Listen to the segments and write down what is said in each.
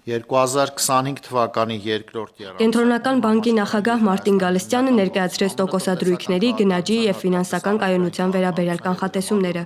2025 թվականի երկրորդ եռամսյա Կենտրոնական բանկի նախագահ Մարտին Գալստյանը ներկայացրեց տոկոսադրույքների, գնաճի և ֆինանսական կայունության վերաբերյալ կանխատեսումները։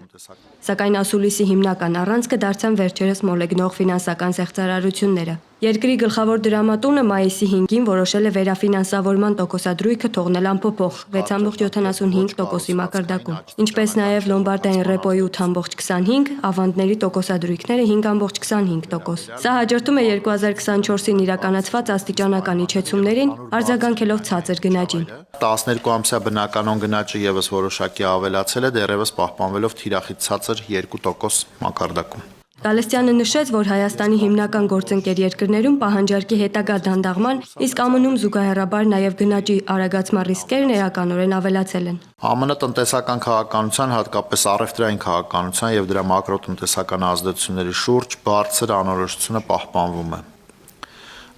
Սակայն ասուլիսի հիմնական առանցքը դարձան վերջերս մոլեգնող ֆինանսական զեղծարարությունները։ Երկրի գլխավոր դրամատունը մայիսի 5-ին որոշել է վերաֆինանսավորման տոկոսադրույքը թողնել անփոփոխ 6.75%-ի մակարդակում, ինչպես նաև լոմբարդային ռեպոյի 8.25, ավանդների տոկոսադրույքները 5.25%։ Սա հաջորդում է 2024-ին իրականացված աստիճանական իջեցումներին, արձագանքելով ցածր գնաճին։ 12-ամսյա բնականոն գնաճը ևս որոշակի ավելացել է, դեռևս պահպանվելով թիրախից ցածր 2% մակարդակում։ Գալստյանը նշեց, որ Հայաստանի հիմնական գործընկեր երկրներում պահանջարկի հետագա դանդաղման, իսկ ԱՄՆ-ում զուգահեռաբար նաև գնաճի արագացման ռիսկերն էականորեն ավելացել են։ ԱՄՆ տնտեսական քաղաքականության, հատկապես առևտրային քաղաքականության եւ դրա մակրոտնտեսական ազդեցությունների շուրջ բարձր անորոշությունը պահպանվում է։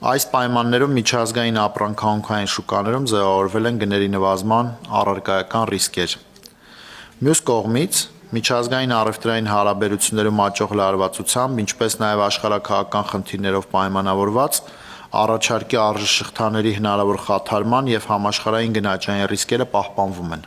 Այս պայմաններում միջազգային ապրանքահանքային շուկաներում ձևավորվել են գների նվազման առարկայական ռիսկեր։ Մյուս կողմից, միջազգային առևտրային հարաբերություններում աճող լարվածությամբ, ինչպես նաև աշխարհաքաղաքական խնդիրներով պայմանավորված, առաջարկի արժեշղթաների հնարավոր խաթարման եւ համաշխարհային գնաճային ռիսկերը պահպանվում են։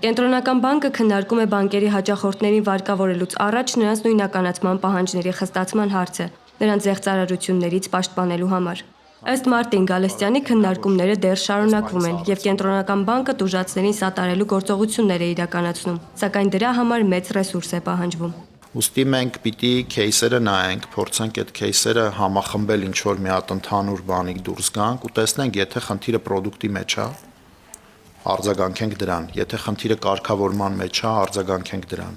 Կենտրոնական բանկը քննարկում է բանկերի հաճախորդներին վարկավորելուց առաջ նրանց նույնականացման պահանջների խստացման հարցը, նրանց զեղծարարություններից պաշտպանելու համար։ Ըստ Մարտին Գալստյանի քննարկումները դեռ շարունակվում են եւ Կենտրոնական բանկը տուժածներին սատարելու գործողություններ է իրականացնում, սակայն դրա համար մեծ ռեսուրս է պահանջվում։ Ուստի մենք պիտի քեյսերը նայենք, փորձենք այդ քեյսերը համախմբել ինչ-որ մի հատ ընդհանուր բանիկ դուրս գանք ու տեսնենք, եթե խնդիրը product-ի մեջ է, արձագանքենք դրան, եթե խնդիրը կարգավորման մեջ է, արձագանքենք դրան,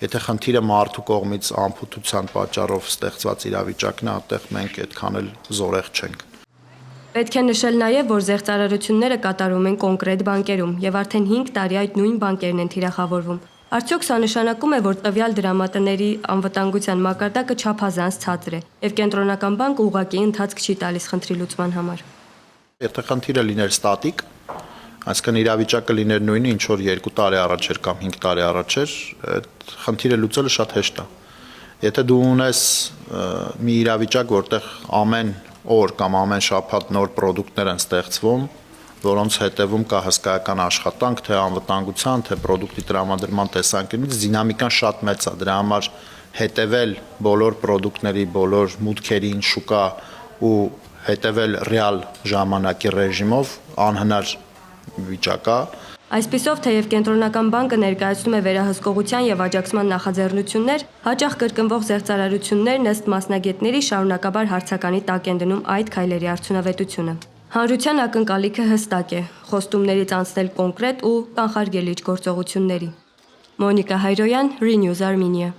եթե խնդիրը մարդու կողմից անփութության պատճառով ստեղծված իրավիճակն է, այդտեղ մենք այդքան էլ զորեղ չենք։ Պետք է նշել նաև, որ զեղծարարությունները կատարվում են կոնկրետ բանկերում եւ արդեն 5 տարի այդ նույն բանկերն են թիրախավորվում։ Արդյոք սա նշանակում է, որ տվյալ դրամատների անվտանգության մակարդակը չափազանց ցածր է եւ Կենտրոնական բանկը ուղղակի ընթացք չի տալիս խնդրի լուծման համար։ Եթե խնդիրը լիներ ստատիկ, այսինքն իրավիճակը լիներ նույնը, ինչ որ 2 տարի առաջ էր կամ 5 տարի առաջ էր, այդ խնդիրը լուծելը շատ հեշտ է։ Եթե դու ունես մի իրավիճակ, որտեղ ամեն օր կամ ամեն շաբաթ նոր ապրանքներ են ստեղծվում, որոնց հետևում կա հսկայական աշխատանք, թե անվտանգության, թե ապրանքի տրամադրման տեսանկյունից, դինամիկան շատ մեծ է, դրա համար հետևել բոլոր ապրանքների, բոլոր մուտքերին շուկա ու հետևել ռեալ ժամանակի ռեժիմով անհնար վիճակ է։ Այսպիսով, թեև Կենտրոնական բանկը ներկայացնում է վերահսկողության եւ աջակցման նախաձեռնություններ, հաճախ կրկնվող զեղծարարություններն ըստ մասնագետների շարունակաբար հարցականի տակ են դնում այդ քայլերի արդյունավետությունը։ Հանրության ակնկալիքը հստակ է՝ խոստումներից անցնել կոնկրետ ու կանխարգելիչ գործողությունների։ Մոնիկա Հայրոյան, Renews Armenia։